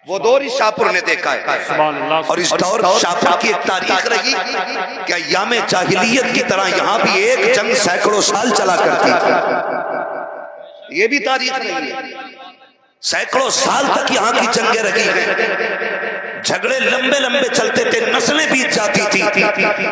وہ دور اس شاہپور نے دیکھا ہے، اور اس دور شاہپور کی ایک تاریخ رہی کہ ایام جاہلیت کی طرح یہاں بھی ایک جنگ سینکڑوں سال چلا کرتی تھی. یہ بھی تاریخ رہی ہے، سینکڑوں سال تک یہاں کی جنگیں رہی ہیں، جھگڑے لمبے لمبے چلتے تھے، نسلیں بیت جاتی تھی.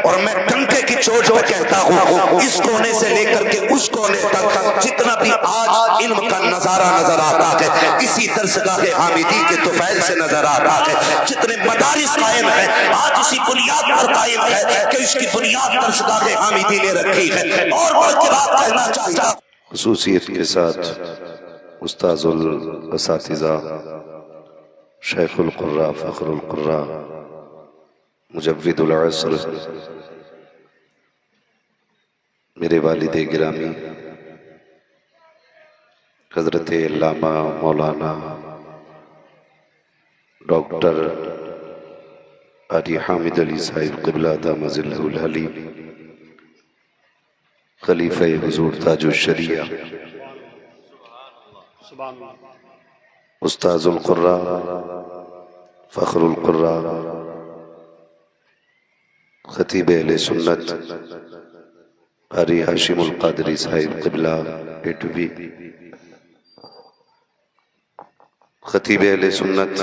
اور میں ڈنکے کی چوٹ پہ کہتا ہوں، اس کونے سے لے کر کے اس کونے تک جتنا بھی آج علم کا نظارہ نظر آتا ہے، اسی درسگاہ حامدی کے طفیل سے نظر آتا ہے. جتنے مدارس قائم ہیں آج اسی بنیاد پر قائم ہے کہ اس کی بنیاد درسگاہ حامدی نے رکھی ہے. اور بڑھ کے بات کہنا چاہتا ہوں، خصوصیت کے ساتھ استاذ الاساتذہ، شیخ القراء، فخر القراء، مجود العصر، میرے والد گرامی حضرت علامہ مولانا ڈاکٹر حاجی حامد علی صاحب قبلہ دامہ ظلہ العلی، خلیفہ حضور تاج الشریعہ، استاذ القراء، فخر القراء، خطیب اہل سنت قاری ہاشم القادری صاحب قبلہ ایٹوی، خطیب اہل سنت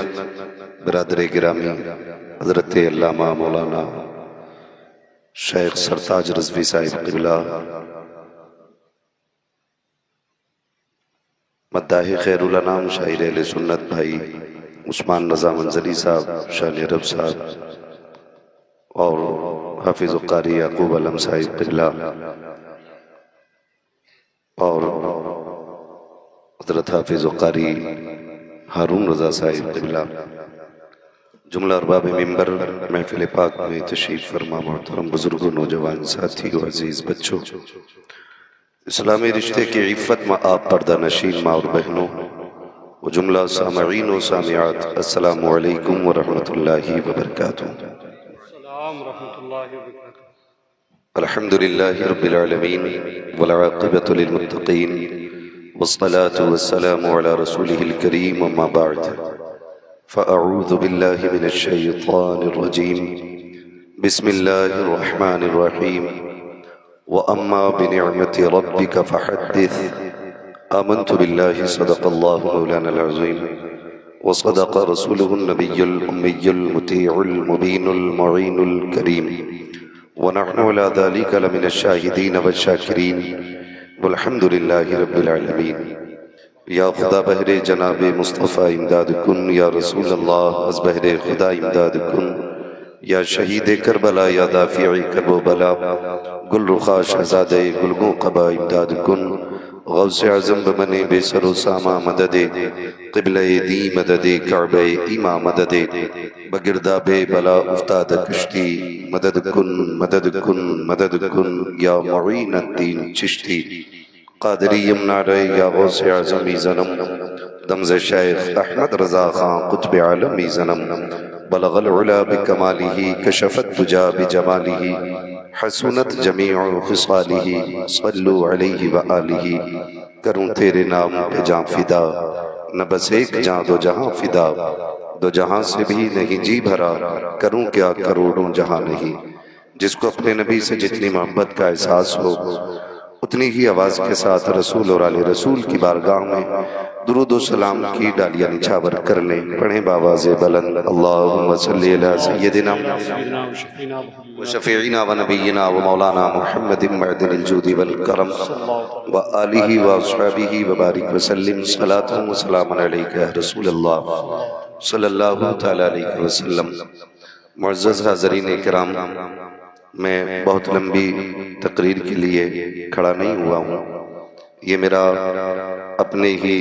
برادر گرامی حضرت علامہ مولانا شیخ سرتاج رضوی صاحب قبلہ، مداح خیر الانام شاعر اہل سنت بھائی عثمان رضا منزلی صاحب شان عرب صاحب، اور حافظ قاری یعقوب علم صاحب قبلہ، اور حضرت حافظ قاری ہارون رضا صاحب قبلہ، جملہ ارباب ممبر، محفل پاک میں تشریف فرما محترم بزرگوں، نوجوان ساتھیوں، عزیز بچوں، اسلامی رشتے کی عفت میں آپ پردہ نشین ماں اور بہنوں، و جملہ سامعین و سامعات، السلام علیکم ورحمۃ اللہ وبرکاتہ. الحمدللہ رب العالمین والعاقبۃ للمتقین والصلاة والسلام علی رسولہ الکریم، اما بعد فاعوذ باللہ من الشیطان الرجیم، بسم اللہ الرحمن الرحیم. وَأَمَّا بِنِعْمَةِ رَبِّكَ فَحَدِّثْ آمَنْتُ بِاللَّهِ صدق اللہ مولانا العظیم وصدق رسوله النبی الأمی المطیع المبین المعین الکریم ونحن على ذلك لمن الشاہدین والشاکرین والحمد للہ رب العالمین. یا خدا بہر جناب مصطفیٰ امداد کن، یا رسول اللہ از بہر خدا امداد کن، یا شہید کربلا، یا دافع کرب و بلا، گل رخا شہزاد گلگوں قبا امداد کن. غوث اعظم بمن بے سر و ساما مدد، قبلہ دی مدد، کعبہ ایما مدد، بگرداب بلا افتاد کشتی، مدد کن مدد کن مدد کن، یا معین الدین چشتی. قادری یمنا رے یا غوث اعظم زنم، دمز شیخ احمد رضا خان قطب عالمی زنم. بلغ العلا بکمالہ، کشف الدجا بجمالہ، حسنت جمیع خصالہ، صلو علیہ وآلہ. کروں تیرے نام پہ جاں فدا، نہ بس ایک جاں دو جہاں فدا، دو جہاں سے بھی نہیں جی بھرا، کروں کیا کروڑوں جہاں نہیں. جس کو اپنے نبی سے جتنی محبت کا احساس ہو، اتنی ہی آواز کے ساتھ رسول اور آل رسول کی بارگاہ میں درود و سلام کی ڈالیاں نچھاور کر لیں. پڑھیں باواز بلند، اللہم صلی علی سیدنا و شفیعنا و نبینا و مولانا محمد معدن الجود والکرم و آلہ و اصحابہ و بارک وسلم. صلاة و سلام علیکہ یا رسول اللہ صلی اللہ تعالیٰ علیہ وسلم. معزز حاضرین کرام، میں بہت لمبی تقریر کے لیے کھڑا نہیں ہوا ہوں. یہ میرا اپنے ہی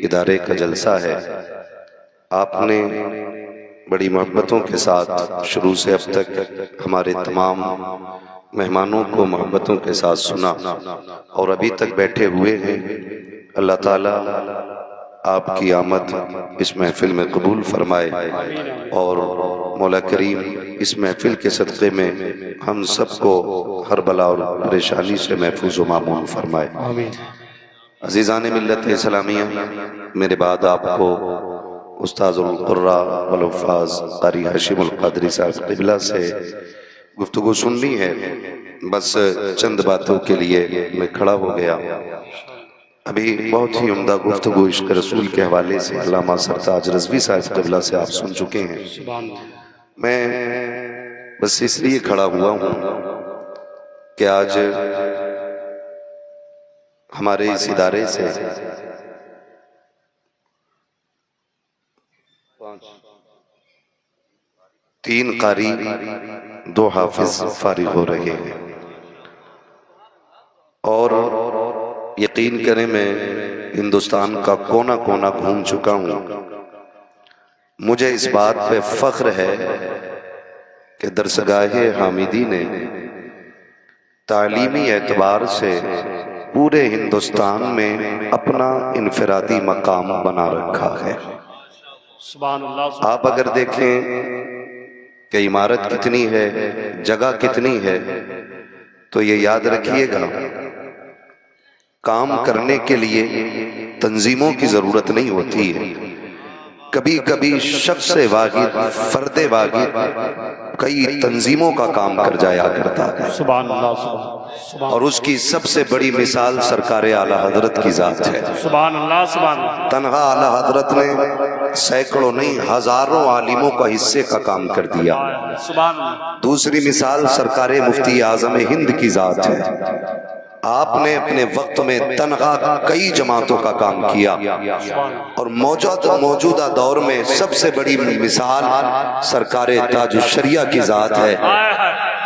ادارے کا جلسہ ہے. آپ نے بڑی محبتوں کے ساتھ شروع سے اب تک ہمارے تمام مہمانوں کو محبتوں کے ساتھ سنا اور ابھی تک بیٹھے ہوئے ہیں. اللہ تعالیٰ آپ کی آمد اس محفل میں قبول فرمائے اور مولا کریم اس محفل کے صدقے میں ہم سب کو ہر بلا اور پریشانی سے محفوظ و معمون فرمائے. عزیزان ملت اسلامیہ، میرے بعد آپ کو استاذ القرا والحفاظ قاری ہاشم القادری صاحب قبلہ سے گفتگو سننی ہے، بس چند باتوں کے لیے میں کھڑا ہو گیا۔ ابھی بہت ہی عمدہ گفتگو عشق رسول کے حوالے سے علامہ سرتاج رضوی صاحب قبلہ سے آپ سن چکے ہیں۔ میں بس اس لیے کھڑا ہوا ہوں کہ آج ہمارے اس ادارے سے 3 قاری 2 حافظ فارغ ہو رہے ہیں، اور یقین کریں میں ہندوستان کا کونا کونا گھوم چکا ہوں۔ مجھے اس بات پہ فخر ہے کہ درسگاہ حامدی نے تعلیمی اعتبار سے پورے ہندوستان میں اپنا انفرادی مقام بنا رکھا ہے۔ آپ اگر دیکھیں کہ عمارت کتنی ہے، جگہ کتنی ہے، تو یہ یاد رکھیے گا کام کرنے کے لیے تنظیموں کی ضرورت نہیں ہوتی ہے۔ کبھی کبھی شخص واحد، فرد واحد کئی تنظیموں کا کام کر جایا کرتا ہے، سبحان اللہ سبحان اور اس کی سب سے بڑی مثال سرکار اعلیٰ حضرت کی ذات ہے۔ سبحان اللہ سبحان اللہ۔ تنہا اعلیٰ حضرت نے سینکڑوں نہیں ہزاروں عالموں کا حصے کا کام کر دیا۔ سبحان اللہ۔ دوسری مثال سرکار مفتی اعظم ہند کی ذات ہے۔ آپ نے اپنے وقت میں تنہا کئی جماعتوں کا کام کیا، اور موجودہ دور میں سب سے بڑی مثال سرکار تاج الشریعہ کی ذات ہے،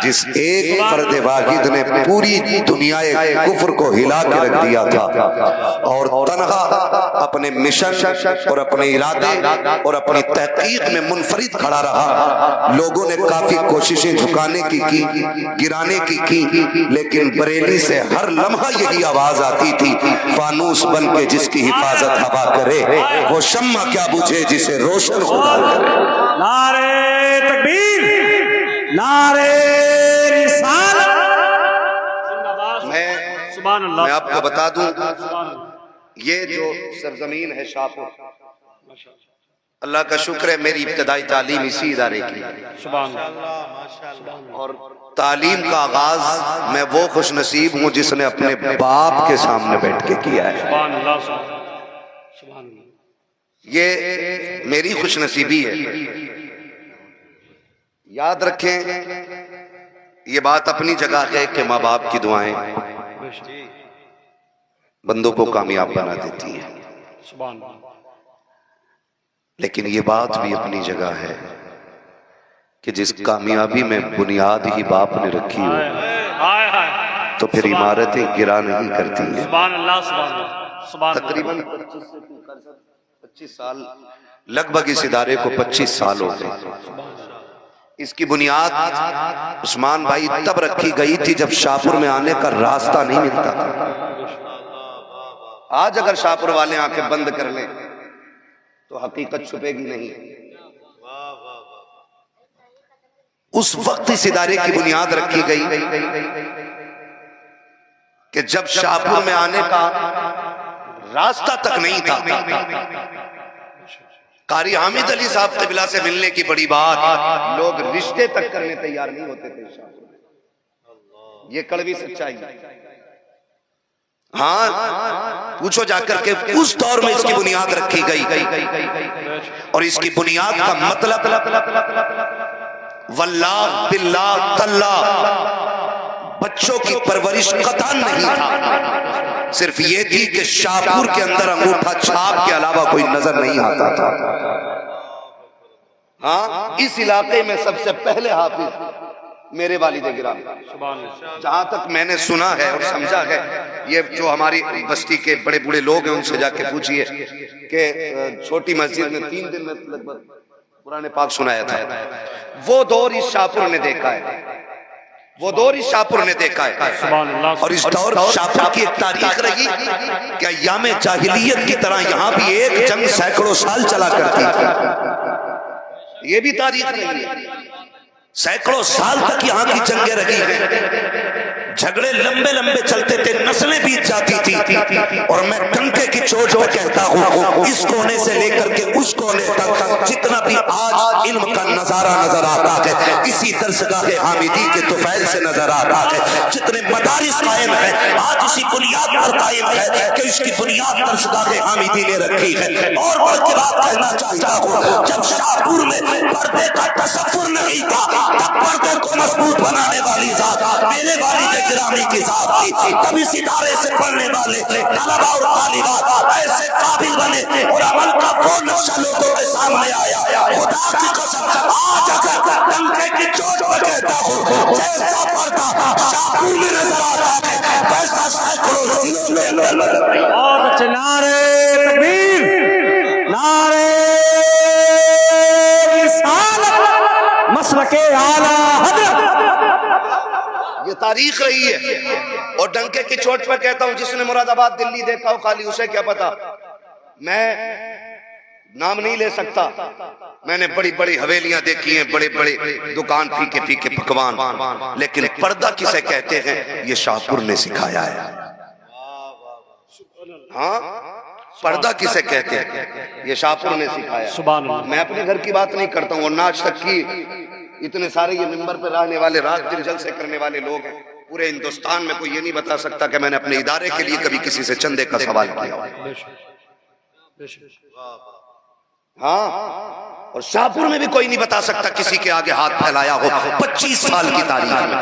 جس ایک فرد واحد نے پوری دنیا کفر کو ہلا کے رکھ دیا تھا، اور تنہا اپنے مشن اور اپنے ارادے اور اپنی تحقیق میں منفرد کھڑا رہا۔ لوگوں نے کافی کوششیں جھکانے کی گرانے کی، لیکن بریلی سے ہر لمحہ یہی آواز آتی تھی، فانوس بن کے جس کی حفاظت ہوا کرے، وہ شمع کیا بجھے جسے روشن خدا کرے۔ نعرہ تکبیر، نعرہ رسالت۔ میں آپ کو بتا دوں، یہ جو سرزمین ہے شاہپور، اللہ کا شکر ہے میری ابتدائی تعلیم اسی ادارے کی، اور تعلیم کا آغاز میں وہ خوش نصیب ہوں جس نے اپنے باپ کے سامنے بیٹھ کے کیا ہے۔ یہ میری خوش نصیبی ہے۔ یاد رکھیں یہ بات اپنی جگہ ہے کہ ماں باپ کی دعائیں بندوں کو کامیاب بنا دیتی ہیں، لیکن یہ بات بھی اپنی جگہ ہے کہ جس کامیابی میں بنیاد ہی باپ نے رکھی ہو تو پھر عمارتیں گرا نہیں کرتی ہیں۔ تقریباً 25 سال، لگ بھگ اس ادارے کو 25 سال ہو گئے۔ اس کی بنیاد عثمان بھائی تب رکھی گئی تھی جب شاہپور میں آنے کا راستہ نہیں ملتا تھا۔ آج اگر شاہپور والے آنکھیں بند کر لیں تو حقیقت چھپے گی نہیں۔ اس وقت اس ادارے کی بنیاد رکھی گئی کہ جب شاہپور میں آنے کا راستہ تک نہیں تھا، قاری حامد علی صاحب قبلہ سے ملنے کی بڑی بات، لوگ رشتے تک کرنے تیار نہیں ہوتے تھے شاہپور میں۔ یہ کڑوی سچائی ہے۔ ہاں پوچھو جا کر کے اس دور میں اس کی بنیاد رکھی گئی، اور اس کی بنیاد کا مطلب واللہ باللہ تاللہ بچوں کی پرورش قطعاً نہیں تھا، صرف یہ تھی کہ شاہپور کے اندر انگوٹھا چھاپ کے علاوہ کوئی نظر نہیں آتا تھا۔ ہاں اس علاقے میں سب سے پہلے حافظ میرے والد گرامی، جہاں تک میں نے سنا ہے اور سمجھا ہے، یہ جو ہماری بستی کے بڑے بڑے لوگ ہیں ان سے جا کے پوچھئے کہ چھوٹی مسجد میں 3 دن میں لگ بھگ قرآن پاک سنایا تھا۔ وہ دور اس شاہپور نے دیکھا ہے، وہ دور اس شاہپور نے دیکھا ہے، اور اس دور شاہپور کی ایک تاریخ رہی کہ ایام جاہلیت کی طرح یہاں بھی ایک جنگ سینکڑوں سال چلا کرتی تھی۔ یہ بھی تاریخ رہی ہے، سینکڑوں سال تک یہاں کی جنگیں رہی ہیں، جھگڑے لمبے لمبے چلتے تھے، نسلیں بیت جاتی تھی، اور میں ڈنکے کی چوٹ پہ کہتا ہوں اس کونے سے لے کر کے اس کونے تک جتنا بھی آج علم کا نظارہ نظر آتا ہے اسی درسگاہ حامدی کے طفیل سے نظر آتا ہے، جتنے مدارس قائم ہیں آج اسی بنیاد پر قائم ہے کہ اس کی بنیاد درسگاہ حامدی نے رکھی ہے۔ اور بڑھ کے بات کہنا چاہتا ہوں، جب شاہپور میں پردے کا تصور نہیں تھا تب پردے کو مضبوط بنانے والی ذات میرے والد گرامی کی ذات تھی، تب اس ادارے سے پڑھنے والے طلبہ اور طالبات ایسے قابل بنے اور عمل کا وہ نقشہ لوگوں کے سامنے آیا۔ خدا کی قسم آج اگر ڈنکے کی چوٹ پہ کہتا ہوں جیسا پردہ شاہپور میں نظر آتا ہے ویسا سینکڑوں ضلعوں میں نظر آتا ہے۔ بہت اچھے، نعرہ تکبیر، نعرہ رسالت، مسلک اعلیٰ حضرت۔ یہ تاریخ رہی ہے، اور ڈنکے کی چوٹ پہ کہتا ہوں جس نے مراد آباد دلی دیکھا ہو خالی اسے کیا پتا، میں نام نہیں لے سکتا، میں نے بڑی بڑی حویلیاں دیکھی ہیں، بڑے بڑے دکان پھیکے پھیکے پکوان، لیکن پردہ کسے کہتے ہیں یہ شاہپور نے سکھایا ہے۔ ہاں پردہ کسے کہتے ہیں یہ شاہپور نے سکھایا۔ سبحان اللہ۔ میں اپنے گھر کی بات نہیں کرتا ہوں، اور آج تک کی اتنے سارے یہ ممبر پہ رہنے والے رات دن جلسے کرنے والے لوگ ہیں، پورے ہندوستان میں کوئی یہ نہیں بتا سکتا کہ میں نے اپنے ادارے کے لیے کبھی کسی سے چندے کا سوال کیا۔ ہاں، اور شاہپور میں بھی کوئی نہیں بتا سکتا کسی کے آگے ہاتھ پھیلایا ہو 25 سال کی تاریخ میں۔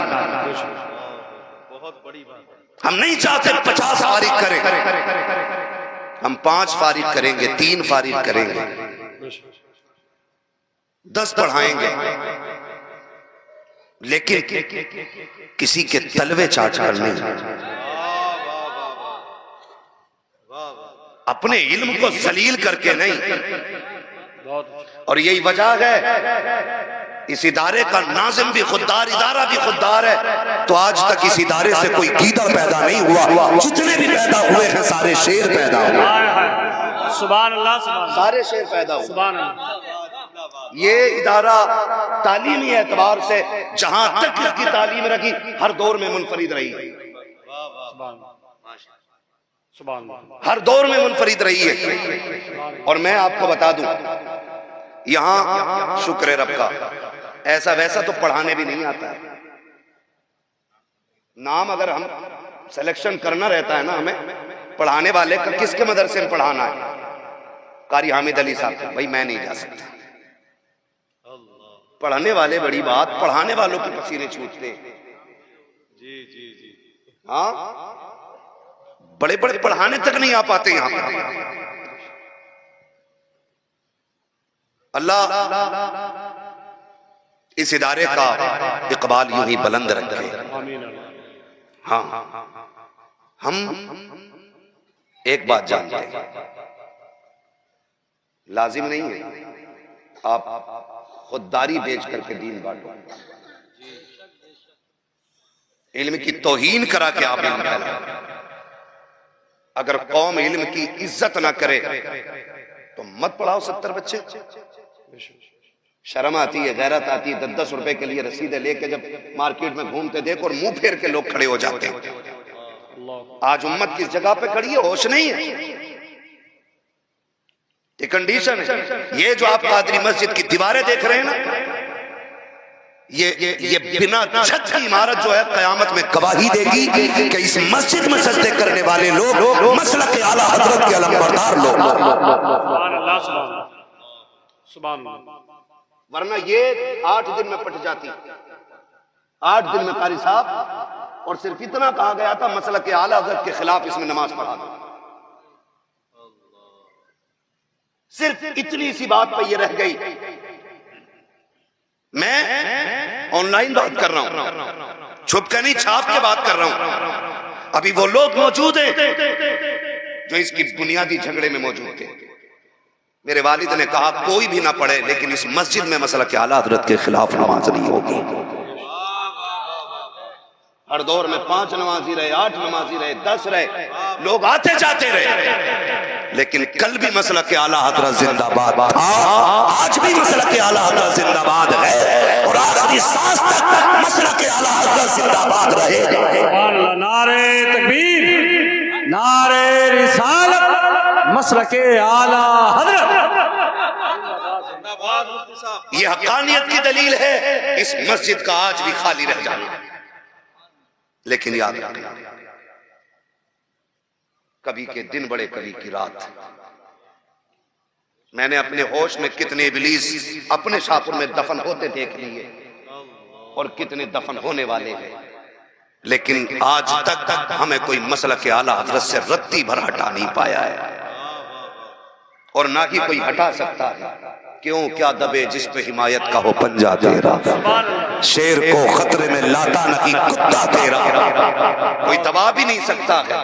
ہم نہیں چاہتے 50 فارغ کریں، ہم 5 فارغ کریں گے، 3 فارغ کریں گے، 10 پڑھائیں گے، لیکن کسی کے تلوے چاٹ کر نہیں، اپنے علم کو ذلیل کر کے نہیں۔ اور یہی وجہ ہے اس ادارے کا ناظم بھی خوددار، ادارہ بھی خوددار ہے، تو آج تک اس ادارے سے کوئی گیدڑ پیدا نہیں ہوا، جتنے بھی پیدا ہوئے ہیں سارے شیر پیدا ہوئے، سبحان اللہ، سبحان اللہ، سارے شیر پیدا ہوئے۔ سبحان اللہ۔ یہ ادارہ تعلیمی اعتبار سے جہاں تک کی تعلیم رکھی ہر دور میں منفرد رہی ہے، ہر دور میں منفرد رہی ہے۔ اور میں آپ کو بتا دوں یہاں شکر رب کا ایسا ویسا تو پڑھانے بھی نہیں آتا ہے، نام اگر ہم سلیکشن کرنا رہتا ہے نا ہمیں پڑھانے والے کا کس کے مدرسے میں پڑھانا ہے، قاری حامد علی صاحب، بھائی میں نہیں جا سکتا، پڑھانے والے بڑی بات، پڑھانے والوں کے پسینے چھوٹتے ہیں، ہاں بڑے بڑے پڑھانے تک نہیں آ پاتے یہاں پر۔ اللہ اس ادارے کا اقبال یوں ہی بلند رکھے۔ ہاں ہم ایک بات جانتے ہیں، لازم نہیں ہے آپ خودداری بیچ کر کے دین بانٹو، علم کی توہین کرا کے آپ علم پھیلاؤ۔ اگر قوم علم کی عزت نہ کرے تو مت پڑھاؤ 70 بچے، شرم آتی ہے، غیرت آتی ہے، 10 روپے کے لیے رسیدیں لے کے جب مارکیٹ میں گھومتے دیکھ اور منہ پھیر کے لوگ کھڑے ہو جاتے ہیں۔ آج امت کس جگہ پہ کھڑی ہے، ہوش نہیں ہے، یہ کنڈیشن ہے۔ یہ جو آپ قادری مسجد کی دیواریں دیکھ رہے ہیں نا، یہ بنا چھت کی عمارت جو ہے قیامت میں گواہی دے گی کہ اس مسجد میں سجدے کرنے والے لوگ مسلک اعلیٰ حضرت کے علمبردار لوگ، سبحان اللہ، سبحان اللہ، سبحان اللہ۔ ورنہ یہ 8 دن میں پٹ جاتی، 8 دن میں قاری صاحب، اور صرف اتنا کہا گیا تھا مسلک اعلیٰ حضرت کے خلاف اس میں نماز پڑھا دو، صرف اتنی سی بات پہ یہ رہ گئی۔ میں آن لائن بات کر رہا ہوں، چھپ کے نہیں، چھاپ کے بات کر رہا ہوں، ابھی وہ لوگ موجود ہیں جو اس کی بنیادی جھگڑے میں موجود تھے۔ میرے والد نے کہا کوئی بھی نہ پڑھے لیکن اس مسجد میں مسلک اعلیٰ حضرت کے خلاف نماز نہیں ہوگی۔ ہر دور میں 5 نمازی رہے، 8 نمازی رہے، 10 رہے، لوگ آتے جاتے رہے، لیکن کل بھی مسلک اعلیٰ حضرت زندہ باد تھا، آج بھی مسلک اعلیٰ حضرت زندہ باد ہے، اور آخری سانس تک مسلک اعلیٰ حضرت زندہ باد رہے گا۔ سبحان اللہ، نعرہ تکبیر، نعرہ رسالت، مسلک اعلیٰ حضرت۔ یہ حقانیت کی دلیل ہے اس مسجد کا آج بھی خالی رہ جانا۔ لیکن یاد رکھنا، کبھی کے دن بڑے کبھی کی رات۔ میں نے اپنے ہوش میں کتنے ابلیس اپنے شاپور میں دفن ہوتے دیکھ لیے اور کتنے دفن ہونے والے ہیں، لیکن آج تک ہمیں کوئی مسلک اعلیٰ حضرت سے رتی بھر ہٹا نہیں پایا ہے، اور نہ ہی کوئی ہٹا سکتا ہے۔ کیوں کیا دبے جس پہ حمایت کا ہو پنجہ تیرا، شیر کو خطرے میں لاتا نہیں کتا تیرا، کوئی دبا بھی نہیں سکتا ہے۔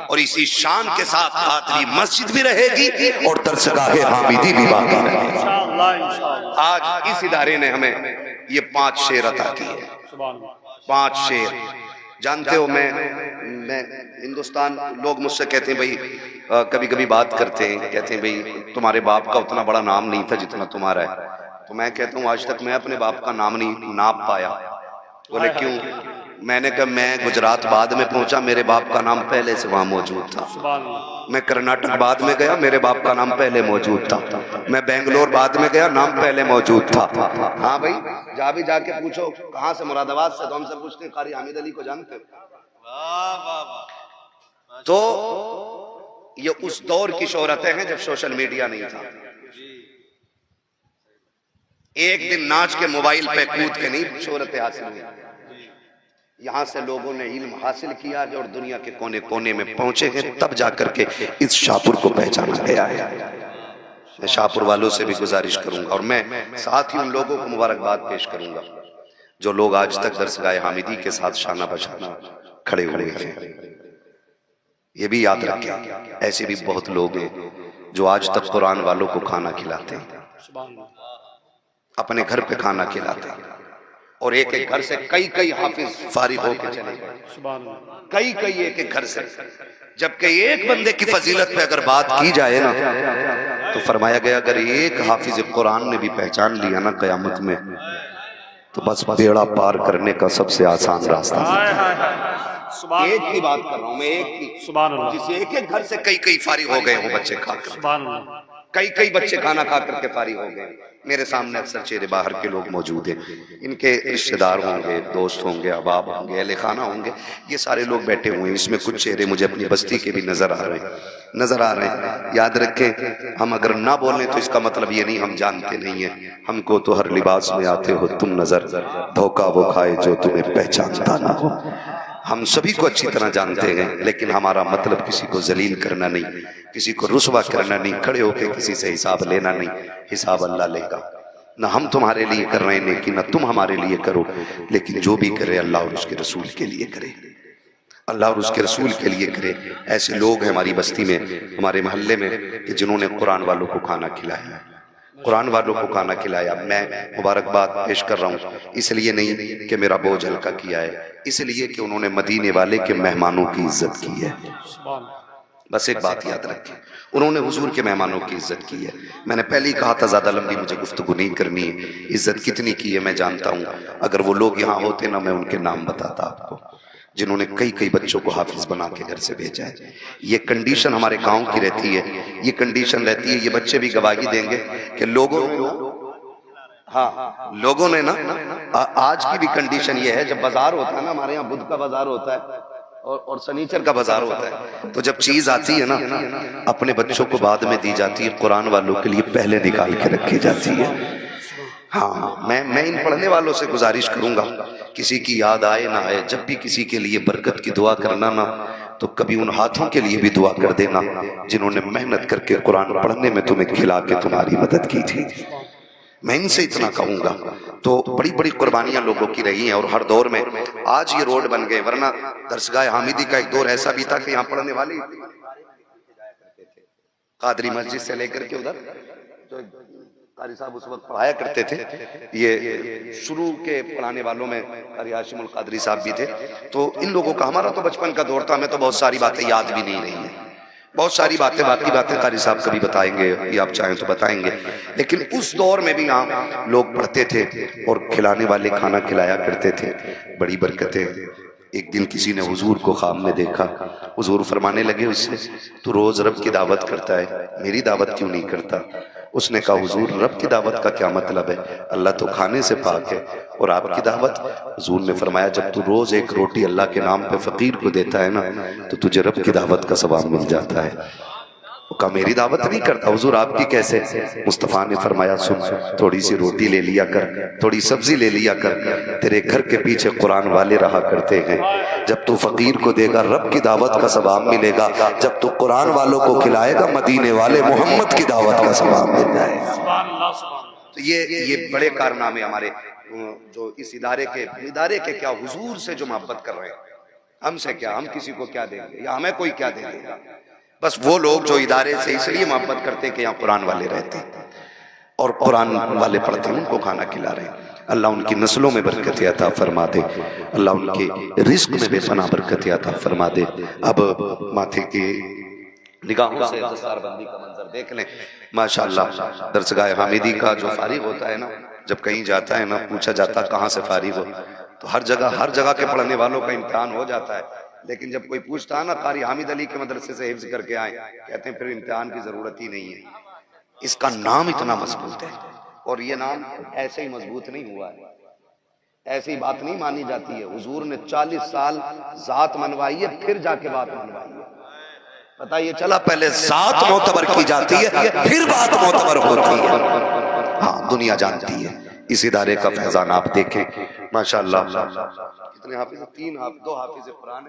اور اسی شان کے ساتھ قادری مسجد بھی رہے گی اور درسگاہ حامدی بھی باقی رہے گی۔ انشاءاللہ انشاءاللہ۔ آج اس ادارے نے ہمیں یہ 5 شعر عطا کیے، سبحان اللہ۔ 5 شعر۔ جانتے ہو میں ہندوستان، لوگ مجھ سے کہتے ہیں بھئی کبھی کبھی بات کرتے ہیں، کہتے ہیں بھئی تمہارے باپ کا اتنا بڑا نام نہیں تھا جتنا تمہارا ہے، تو میں کہتا ہوں آج تک میں اپنے باپ کا نام نہیں ناپ پایا۔ بولے کیوں؟ میں نے کہا میں گجرات بعد میں پہنچا، میرے باپ کا نام پہلے سے وہاں موجود تھا۔ سبحان اللہ۔ میں کرناٹک بعد میں گیا، میرے باپ کا نام پہلے موجود تھا۔ میں بنگلور بعد میں گیا، نام پہلے موجود تھا۔ ہاں بھائی جا کے پوچھو کہاں سے، مراد آباد سے، تو ہم سے پوچھتے ہیں قاری حامد علی کو جانتے ہو؟ تو یہ اس دور کی شہرتیں ہیں جب سوشل میڈیا نہیں تھا۔ ایک دن ناچ کے موبائل پہ کود کے نہیں شہرتیں حاصل ہوئی، یہاں سے لوگوں نے علم حاصل کیا اور دنیا کے کونے کونے میں پہنچے ہیں، تب جا کر کے اس شاپور کو پہچانا گیا ہے۔ میں شاپور والوں سے بھی گزارش کروں گا، اور میں ساتھ ہی ان لوگوں کو مبارکباد پیش کروں گا جو لوگ آج تک درسگاہ حامدی کے ساتھ شانہ بشانہ کھڑے ہوئے ہیں۔ یہ بھی یاد رکھیں ایسے بھی بہت لوگ ہیں جو آج تک قرآن والوں کو کھانا کھلاتے ہیں، سبحان اللہ۔ اپنے گھر پہ کھانا کھلاتے ہیں، اور ایک ایک گھر سے کئی حافظ فارغ ہو کے چلے گئے، سبحان اللہ۔ کئی ایک ایک گھر سے۔ جبکہ ایک بندے کی فضیلت پہ اگر بات کی جائے نا تو فرمایا گیا اگر ایک حافظ قرآن نے بھی پہچان لیا نا قیامت میں تو بس بیڑا پار کرنے کا سب سے آسان راستہ ہے۔ سبحان ایک کی بات کر رہا ہوں میں، ایک کی، سبحان اللہ۔ جس ایک ایک گھر سے کئی فارغ ہو گئے ہوں بچے کھا کر، سبحان اللہ۔ کئی بچے کھانا کھا کر کے فارغ ہو گئے۔ میرے سامنے اکثر چہرے باہر کے لوگ موجود ہیں، ان کے رشتہ دار ہوں گے، دوست ہوں گے، احباب ہوں گے، اہل خانہ ہوں گے، یہ سارے لوگ بیٹھے ہوئے ہیں۔ اس میں کچھ چہرے مجھے اپنی بستی کے بھی نظر آ رہے ہیں۔ یاد رکھیں ہم اگر نہ بولیں تو اس کا مطلب یہ نہیں ہم جانتے نہیں ہیں، ہم کو تو ہر لباس میں آتے ہو تم نظر، دھوکہ وہ کھائے جو تمہیں پہچانتا نہ ہو۔ ہم سبھی کو اچھی طرح جانتے ہیں، لیکن ہمارا مطلب کسی کو ذلیل کرنا نہیں، کسی کو رسوا کرنا نہیں، کھڑے ہو کے کسی سے حساب لینا نہیں۔ حساب اللہ لے گا، نہ ہم تمہارے لیے کر رہے ہیں نیکی، نہ تم ہمارے لیے کرو، لیکن جو بھی کرے اللہ اور اس کے رسول کے لیے کرے، اللہ اور اس کے رسول کے لیے کرے۔ ایسے لوگ ہیں ہماری بستی میں، ہمارے محلے میں، کہ جنہوں نے قرآن والوں کو کھانا کھلایا، قرآن والوں کو کھانا کھلایا۔ میں مبارکباد پیش کر رہا ہوں، اس لیے نہیں کہ میرا بوجھ ہلکا کیا ہے، اس لیے کہ انہوں نے مدینے والے کے مہمانوں کی عزت کی ہے۔ بس ایک بات یاد رکھیں، انہوں نے حضور کے مہمانوں کی عزت کی ہے۔ میں نے پہلے ہی کہا تھا زیادہ لمبی مجھے گفتگو نہیں کرنی ہے، عزت کتنی کی ہے میں جانتا ہوں۔ اگر وہ لوگ یہاں ہوتے نا میں ان کے نام بتاتا آپ کو، جنہوں نے کئی بچوں کو حافظ بنا کے گھر سے بھیجا ہے۔ یہ کنڈیشن ہمارے گاؤں کی رہتی ہے، یہ کنڈیشن رہتی ہے، یہ بچے بھی گواہی دیں گے کہ لوگوں نے نا آج کی بھی کنڈیشن یہ ہے، جب بازار ہوتا ہے نا، ہمارے یہاں بدھ کا بازار ہوتا ہے اور سنیچر کا بازار ہوتا ہے، تو جب چیز آتی ہے نا اپنے بچوں کو بعد میں دی جاتی ہے، قرآن والوں کے لیے پہلے نکال کے رکھی جاتی ہے۔ ہاں میں ان پڑھنے والوں سے گزارش کروں گا، کسی کی یاد آئے نہ آئے، جب بھی کسی کے لیے برکت کی دعا کرنا نا تو کبھی ان ہاتھوں کے لیے بھی دعا کر دینا جنہوں نے محنت کر کے قرآن پڑھنے میں تمہیں کھلا کے تمہاری مدد کی تھی۔ میں ان سے اتنا کہوں گا۔ تو بڑی قربانیاں لوگوں کی رہی ہیں، اور ہر دور میں آج یہ روڈ بن گئے، ورنہ درسگاہ حامدی کا ایک دور ایسا بھی تھا کہ یہاں پڑھنے والے قادری مسجد سے لے کر کے ادھر جو قاری صاحب اس وقت پڑھایا کرتے تھے، یہ شروع کے پڑھانے والوں میں قاری ہاشم القادری صاحب بھی تھے۔ تو ان لوگوں کا، ہمارا تو بچپن کا دور تھا، ہمیں تو بہت ساری باتیں یاد بھی نہیں رہی ہیں، بہت ساری باتیں باقی باتیں قاری صاحب کبھی بتائیں گے یا آپ چاہیں تو بتائیں گے، لیکن اس دور میں بھی یہاں لوگ پڑھتے تھے اور کھلانے والے کھانا کھلایا کرتے تھے، بڑی برکتیں۔ ایک دن کسی نے حضور کو خواب میں دیکھا، حضور فرمانے لگے اس سے، تو روز رب کی دعوت کرتا ہے، میری دعوت کیوں نہیں کرتا؟ اس نے کہا حضور رب کی دعوت کا کیا مطلب ہے؟ اللہ تو کھانے سے پاک ہے، اور آپ کی دعوت؟ حضور نے فرمایا جب تو روز ایک روٹی اللہ کے نام پہ فقیر کو دیتا ہے نا تو تجھے رب کی دعوت کا ثواب مل جاتا ہے۔ وہ کہا میری دعوت نہیں کرتا حضور، آپ کی کیسے؟ مصطفیٰ نے فرمایا سن، تھوڑی سی روٹی لے لیا کر، تھوڑی سبزی لے لیا کر، تیرے گھر کے پیچھے قرآن والے رہا کرتے ہیں، جب تو فقیر کو دے گا رب کی دعوت کا ثواب ملے گا، جب تو قرآن والوں کو کھلائے گا مدینے والے محمد کی دعوت کا ثواب مل جائے گا۔ سبحان اللہ سبحان اللہ۔ تو یہ بڑے کارنامے ہمارے جو اس ادارے کے کیا حضور سے جو محبت کر رہے ہیں، ہم سے کیا، ہم کسی کو کیا دیں گے یا ہمیں کوئی کیا دے گا؟ بس وہ لوگ جو ادارے سے اس لیے محبت کرتے کہ یہاں قرآن والے رہتے اور قرآن والے پڑھتے ہیں، ان کو کھانا کھلا رہے ہیں۔ اللہ ان کی نسلوں میں برکت عطا فرما دے، اللہ ان کے رزق میں بے پناہ برکت عطا فرما دے۔ اب ماتھے کی نگاہوں سے دستار بندی کا منظر دیکھ لیں، ماشاءاللہ درسگاہ حامدی کا جو فارغ ہوتا ہے نا، جب کہیں جاتا ہے نا پوچھا جاتا کہاں سے فارغ ہو، تو ہر جگہ کے پڑھنے والوں کا امتحان ہو جاتا ہے، لیکن جب کوئی پوچھتا ہے نا قاری حامد علی کے مدرسے سے حفظ کر کے آئے، کہتے ہیں پھر امتحان کی ضرورت ہی نہیں ہے، اس کا نام اتنا مضبوط ہے، اور یہ نام ایسے ہی مضبوط نہیں ہوا ہے، ایسی بات نہیں مانی جاتی ہے، حضور نے 40 سال ذات منوائی ہے پھر جا کے بات منوائی ہے، پتہ یہ چلا پہلے ذات معتبر کی جاتی ہے پھر بات معتبر ہوتی ہے۔ ہاں دنیا جانتی ہے اس ادارے کا فیضان، آپ دیکھیں ماشاءاللہ کتنے حافظ، 2 حافظ قرآن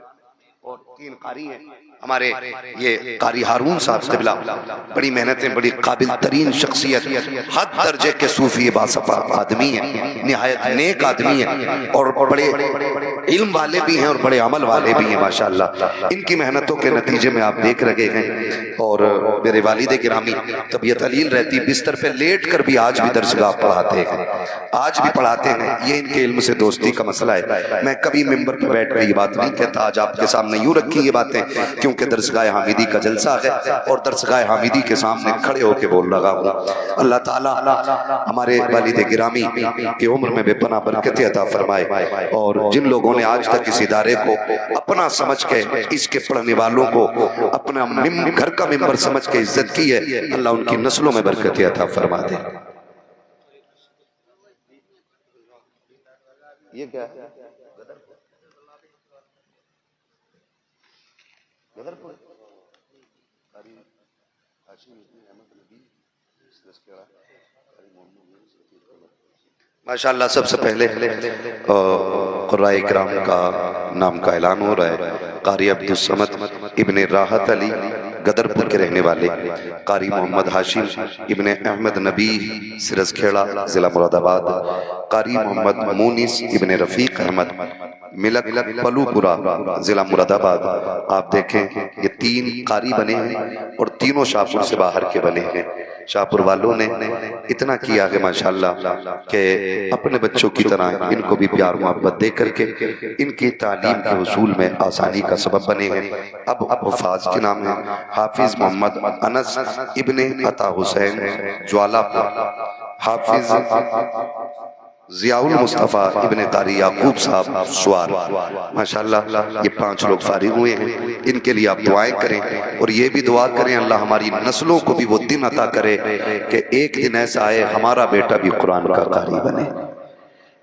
اور 3 قاری ہیں ہمارے۔ یہ قاری ہارون صاحب قبلہ بڑی محنتیں، بڑی قابل ترین شخصیت، حد درجے کے صوفی باصفا آدمی ہیں، نہایت نیک آدمی ہیں، اور بڑے علم والے بھی ہیں اور بڑے عمل والے بھی ہیں ماشاءاللہ۔ ان کی محنتوں کے نتیجے میں آپ دیکھ رہے ہیں، اور میرے والد گرامی طبیعت علیل رہتی، بستر پہ لیٹ کر بھی آج بھی درسگاہ پڑھاتے ہیں، آج بھی پڑھاتے ہیں۔ یہ ان کے علم سے دوستی کا مسئلہ ہے، میں کبھی ممبر پہ بیٹھ کر یہ بات نہیں کہتا، آج آپ کے سامنے یوں رکھی یہ باتیں کیونکہ درسگاہ حامدی کا جلسہ ہے اور درسگاہ حامدی کے سامنے کھڑے ہو کے بول رہا ہوں۔ اللہ تعالیٰ ہمارے والد گرامی کی عمر میں بے پناہ برکت عطا فرمائے، اور جن لوگوں نے آج تک اس ادارے کو اپنا سمجھ کے، اس کے پڑھنے والوں کو اپنا گھر کا ممبر سمجھ کے عزت کی ہے، اللہ ان کی نسلوں میں برکت عطا فرما دے۔ یہ کیا ہے؟ ماشاءاللہ سب سے پہلے قرآن کرام کا نام کا اعلان ہو رہا ہے۔ قاری عبدالصمد ابن راحت علی گدرپور کے رہنے والے، قاری محمد ہاشم ابن احمد نبی سرز کھیڑا ضلع مراد آباد، قاری محمد مونس ابن رفیق احمد ملک پلو پورا ضلع مراد آباد۔ آپ دیکھیں یہ 3 قاری بنے ہیں اور تینوں شاہپور سے باہر کے بنے ہیں۔ شاہپور والوں نے اتنا کیا ہے ماشاءاللہ کہ اپنے بچوں کی طرح ان کو بھی پیار محبت دے کر کے ان کی تعلیم کے حصول میں آسانی کا سبب بنے ہیں۔ اب حفاظ کے نام ہیں حافظ محمد انس ابن عطا حسین جوالا پور، حافظ ضیاء المصطفیٰ ابن قاری یعقوب صاحب سوار، ماشاءاللہ یہ 5 لوگ فارغ ہوئے ہیں۔ ان کے لیے آپ دعائیں کریں اور یہ بھی دعا کریں اللہ ہماری نسلوں کو بھی وہ دن عطا کرے کہ ایک دن ایسا آئے ہمارا بیٹا بھی قرآن کا قاری بنے۔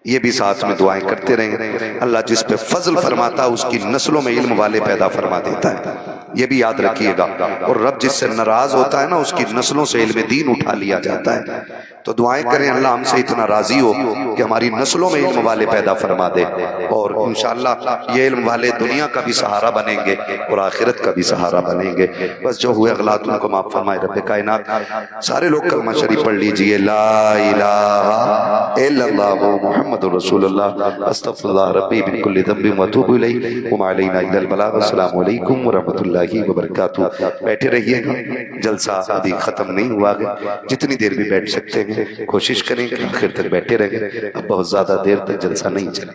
یہ بھی ساتھ میں دعائیں کرتے رہیں، اللہ جس پہ فضل فرماتا اس کی نسلوں میں علم والے پیدا فرما دیتا ہے، یہ بھی یاد رکھیے گا، اور رب جس سے ناراض ہوتا ہے نا اس کی نسلوں سے علم دین اٹھا لیا جاتا ہے۔ تو دعائیں کریں اللہ ہم سے اتنا راضی ہو کہ ہماری نسلوں میں علم والے پیدا فرما دے، اور انشاءاللہ یہ علم والے دنیا کا بھی سہارا بنیں گے اور آخرت کا بھی سہارا بنیں گے۔ بس جو ہوئے اغلاط ان کو معاف فرمائے رب کائنات۔ سارے لوگ کلمہ شریف پڑھ لیجئے، لا الہ الا اللہ محمد رسول اللہ، استغفر اللہ ربی من کل ذنب واتوب الیہ وما علینا الا البلاغ۔ السلام علیکم ورحمۃ اللہ وبرکاتہ۔ بیٹھے رہیے گا، جلسہ ابھی ختم نہیں ہوا ہے، جتنی دیر بھی بیٹھ سکتے ہیں کوشش کریں کہ آخر تک بیٹھے رہیں، اب بہت زیادہ دیر تک جلسہ نہیں چلے۔